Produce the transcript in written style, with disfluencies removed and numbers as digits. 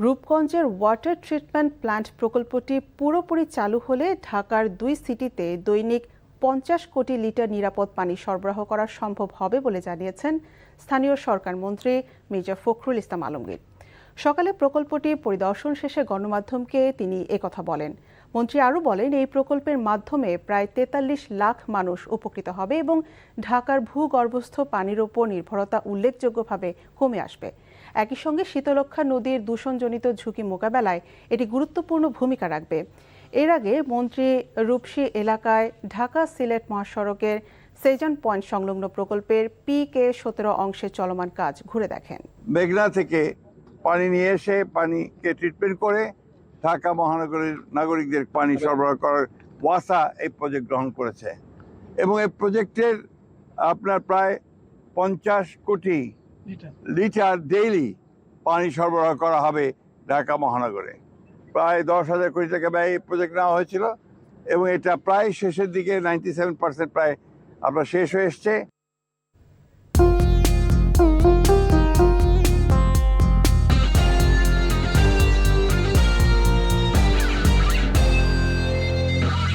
রূপগঞ্জের water treatment plant প্রকল্পটি পুরোপুরি চালু হলে ঢাকার 2 সিটিতে দৈনিক 50 কোটি লিটার নিরাপদ পানি সরবরাহ করা সম্ভব হবে বলে জানিয়েছেন স্থানীয় সরকার মন্ত্রী মির্জা ফখরুল ইসলাম আলমগীর। সকালে প্রকল্পটি পরিদর্শন শেষে গণমাধ্যমকে তিনি একথা বলেন। মন্ত্রী আরও বলেন, এই প্রকল্পের মাধ্যমে প্রায় 43 লাখ মানুষ উপকৃত হবে এবং ঢাকার ভূগর্ভস্থ পানির ওপর নির্ভরতা উল্লেখযোগ্যভাবে কমে আসবে। একই সঙ্গে শীতলক্ষ্যা নদীর দূষণজনিত ঝুঁকি মোকাবেলায় এটি গুরুত্বপূর্ণ ভূমিকা রাখবে। এর আগে মন্ত্রী রূপসী এলাকায় ঢাকা সিলেট মহাসড়কের সেজান পয়েন্ট সংলগ্ন প্রকল্পের PK-17 অংশে চলমান কাজ ঘুরে দেখেন। মেঘনা থেকে পানি নিয়ে এসে পানিকে ট্রিটমেন্ট করে ঢাকা মহানগরীর নাগরিকদের পানি সরবরাহ করার ওয়াসা এই প্রজেক্ট গ্রহণ করেছে এবং এই প্রজেক্টের আপনার প্রায় 50 কোটি লিটার ডেইলি পানি সরবরাহ করা হবে ঢাকা মহানগরে। প্রায় 10,000 কোটি টাকা ব্যয় এই প্রজেক্ট নেওয়া হয়েছিল এবং এটা প্রায় শেষের দিকে 97% প্রায় আপনার শেষ হয়ে এসছে।